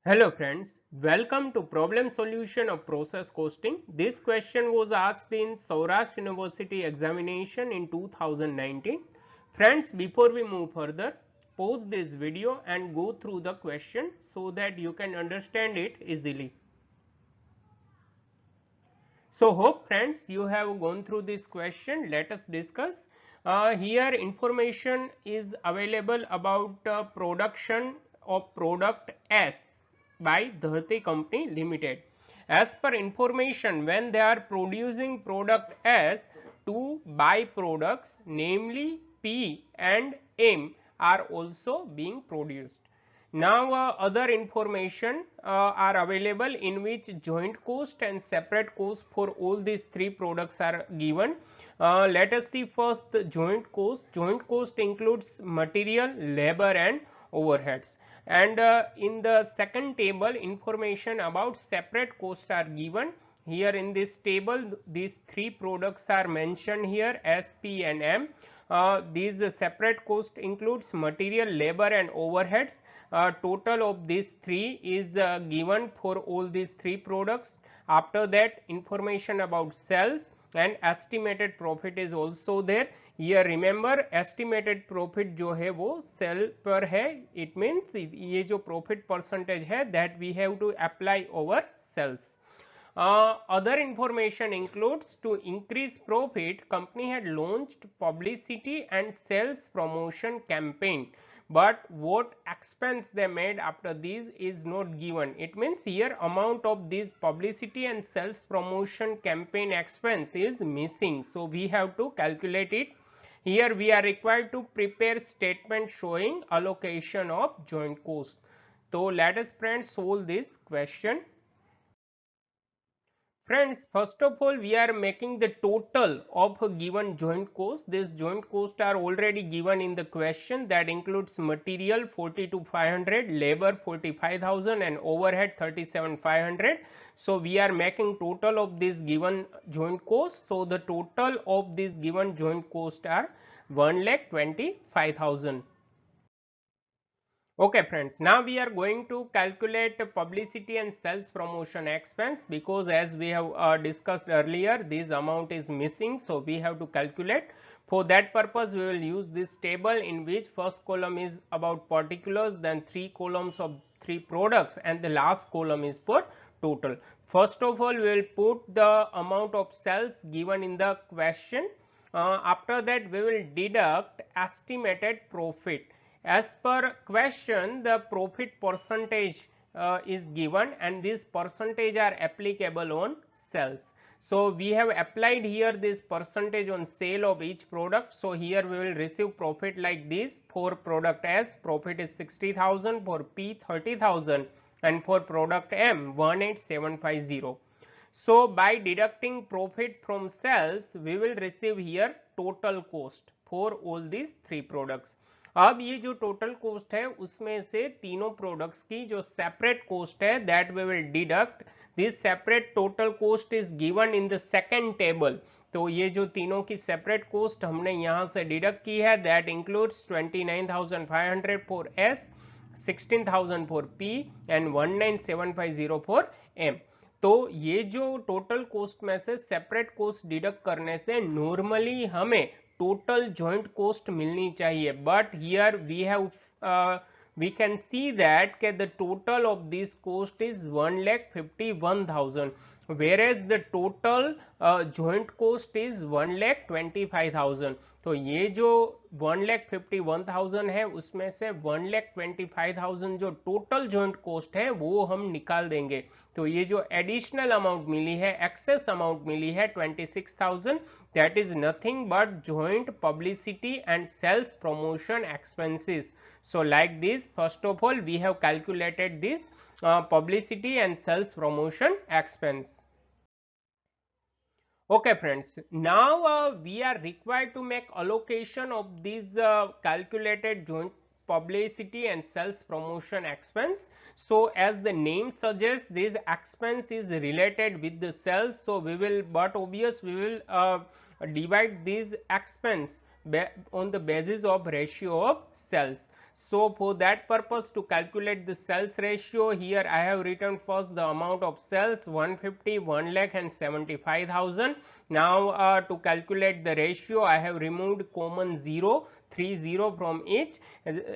Hello friends, welcome to problem solution of process costing. This question was asked in Saurashtra University examination in 2019. Friends, before we move further, pause this video and go through the question so that you can understand it easily. So hope friends you have gone through this question. Let us discuss. Here information is available about production of product S by Dharti Company Limited. As per information, when they are producing product S, two byproducts namely P and M are also being produced. Now other information are available in which joint cost and separate cost for all these three products are given. Let us see first the joint cost. Joint cost includes material, labor and overheads, and in the second table information about separate costs are given. Here in this table these three products are mentioned here S, P and M. These separate cost includes material, labor and overheads. Total of these three is given for all these three products. After that information about sales and estimated profit is also there. Here remember estimated profit जो है वो cell पर है, it means ये जो profit percentage है that we have to apply over sales. Other information includes to increase profit, company had launched publicity and sales promotion campaign, but what expense they made after this is not given. It means here amount of this publicity and sales promotion campaign expense is missing. So we have to calculate it. Here we are required to prepare statement showing allocation of joint cost. So let us friends solve this question. Friends, first of all we are making the total of a given joint cost. These joint costs are already given in the question, that includes material 42,500, labor 45,000 and overhead 37,500. So we are making total of this given joint cost. So the total of this given joint cost are 1,25,000. Okay friends, now we are going to calculate publicity and sales promotion expense, because as we have discussed earlier this amount is missing, so we have to calculate. For that purpose we will use this table in which first column is about particulars, then three columns of three products and the last column is for total. First of all we will put the amount of sales given in the question. After that we will deduct estimated profit. As per question the profit percentage is given and this percentage are applicable on sales. So we have applied here this percentage on sale of each product. So here we will receive profit like this. For product S profit is 60,000, for P 30,000 and for product M 18,750. So by deducting profit from sales we will receive here total cost for all these three products. अब ये जो total cost है उसमें से तीनों products की जो separate cost है that we will deduct. This separate total cost is given in the second table. तो ये जो तीनों की सेपरेट कॉस्ट हमने यहां से डिडक्ट की है that includes 29,500 for S, 16,000 for P and 19,750 for M. तो ये जो टोटल कॉस्ट में से सेपरेट कॉस्ट डिडक्ट करने से नॉर्मली हमें total joint cost मिलनी चाहिए, but here we have we can see that the total of this cost is 1,51,000, whereas the total joint cost is 1,25,000. तो ये जो 1,51,000 है उसमें से 1,25,000 जो टोटल जॉइंट कोस्ट है वो हम निकाल देंगे. तो ये जो एडिशनल अमाउंट मिली है, एक्सेस अमाउंट मिली है 26,000, that is nothing but joint publicity and sales promotion expenses. So like this, first of all we have calculated this publicity and sales promotion expense. Okay friends, now we are required to make allocation of these calculated joint publicity and sales promotion expense. So as the name suggests, this expense is related with the sales, so we will, but obvious we will divide this expense on the basis of ratio of sales. So for that purpose, to calculate the sales ratio, here I have written first the amount of sales 150, 1 lakh and 75,000. Now to calculate the ratio, I have removed common 0, 30 from each,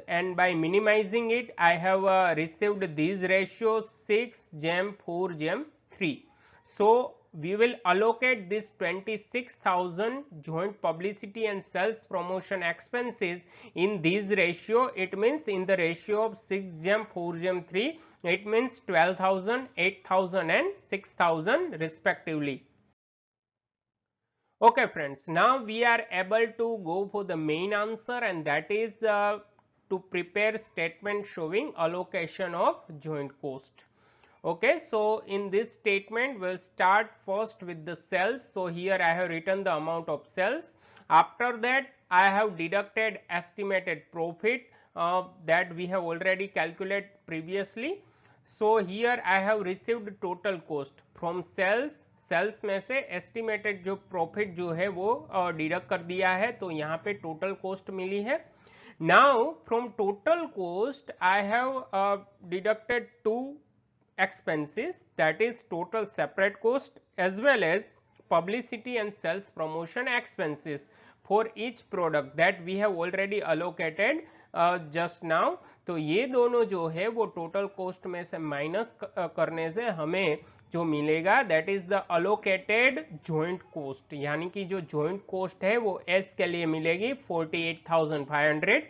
and by minimizing it I have received these ratios 6 gem 4 gem 3. So we will allocate this 26,000 joint publicity and sales promotion expenses in this ratio. It means in the ratio of 6 gem 4 gem 3, it means 12,000, 8,000 and 6,000 respectively. Okay friends, now we are able to go for the main answer, and that is to prepare statement showing allocation of joint cost. Okay, so in this statement we will start first with the sales. So here I have written the amount of sales. After that I have deducted estimated profit that we have already calculated previously. So here I have received total cost from sales. Sales में से estimated जो profit जो है वो deduct कर दिया है, तो यहाँ पे टोटल कोस्ट मिली है. Now from total cost I have deducted to expenses, that is total separate cost as well as publicity and sales promotion expenses for each product that we have already allocated just now. तो ये दोनों जो है वो total cost में से minus करने से हमें जो मिलेगा that is the allocated joint cost, यानी कि जो जॉइंट कोस्ट है वो एस के लिए मिलेगी 48,500,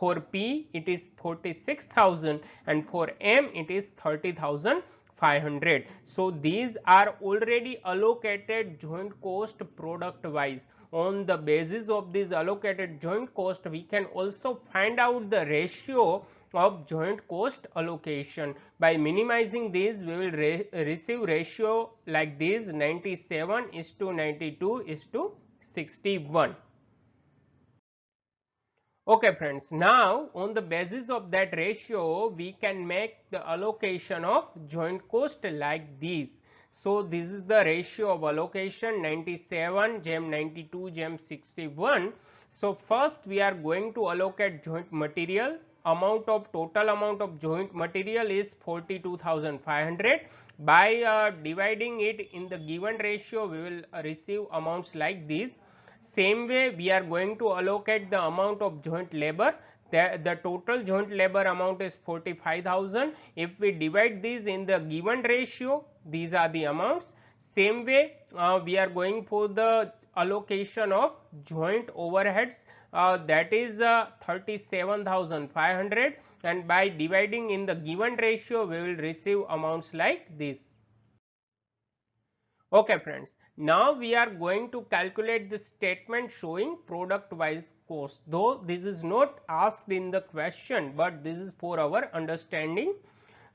for P it is 46,000 and for M it is 30,500. So these are already allocated joint cost product wise. On the basis of this allocated joint cost, we can also find out the ratio of joint cost allocation. By minimizing these, we will receive ratio like this: 97:92:61. Okay friends, now on the basis of that ratio we can make the allocation of joint cost like this. So this is the ratio of allocation 97 gem 92 gem 61. So first we are going to allocate joint material. Total amount of joint material is 42,500. By dividing it in the given ratio, we will receive amounts like this. Same way we are going to allocate the amount of joint labor. The total joint labor amount is 45,000. If we divide these in the given ratio, these are the amounts. Same way we are going for the allocation of joint overheads, that is 37,500, and by dividing in the given ratio we will receive amounts like this. Okay friends, now we are going to calculate the statement showing product wise cost. Though this is not asked in the question, but this is for our understanding.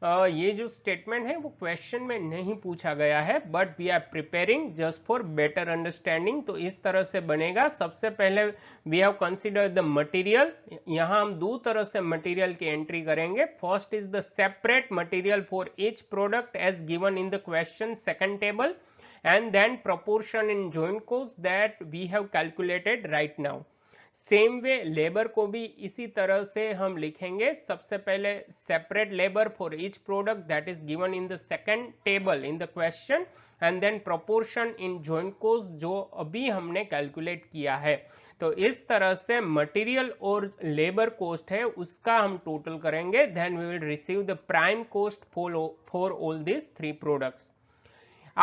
ये जो statement है वो question में नहीं पूछा गया है, but we are preparing just for better understanding. तो इस तरह से बनेगा. सबसे पहले we have consider the material. यहाँ हम दो तरह से मटेरियल की एंट्री करेंगे. First is the separate material for each product as given in the question second table, and then proportion in joint cost that we have calculated right now. Same way labour को भी इसी तरह से हम लिखेंगे. सबसे पहले separate labour for each product that is given in the second table in the question, and then proportion in joint cost जो अभी हमने कैलकुलेट किया है. तो इस तरह से मटेरियल और लेबर कोस्ट है उसका हम टोटल करेंगे. Then we will receive the prime cost for all this three products.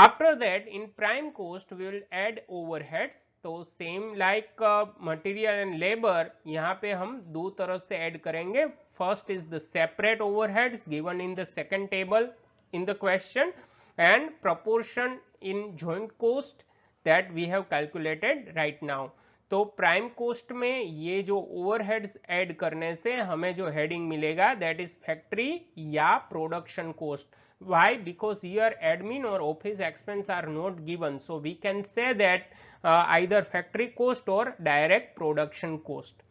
After that, in prime cost we will add overheads. तो same like material and labour यहाँ पे हम दो तरह से ऐड करेंगे. First is the separate overheads given in the second table in the question, and proportion in joint cost that we have calculated right now. तो prime coast में ये जो ओवरहेड्स ऐड करने से हमें जो हेडिंग मिलेगा दैट इज फैक्ट्री या production cost. Why? Because here admin or office expense are not given, so we can say that either factory cost or direct production cost.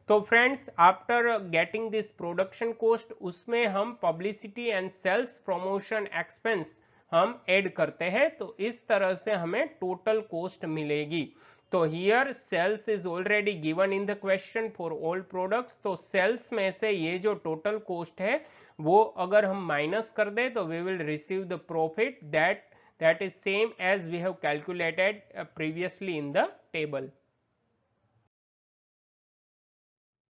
तो friends, after getting this production cost उसमें हम publicity and sales promotion expense हम add करते हैं. तो इस तरह से हमें टोटल कोस्ट मिलेगी. तो here sales is already given in the question for all products. तो सेल्स में से ये जो टोटल कॉस्ट है वो अगर हम माइनस कर दे तो we will receive the profit that is same as we have calculated previously in the table.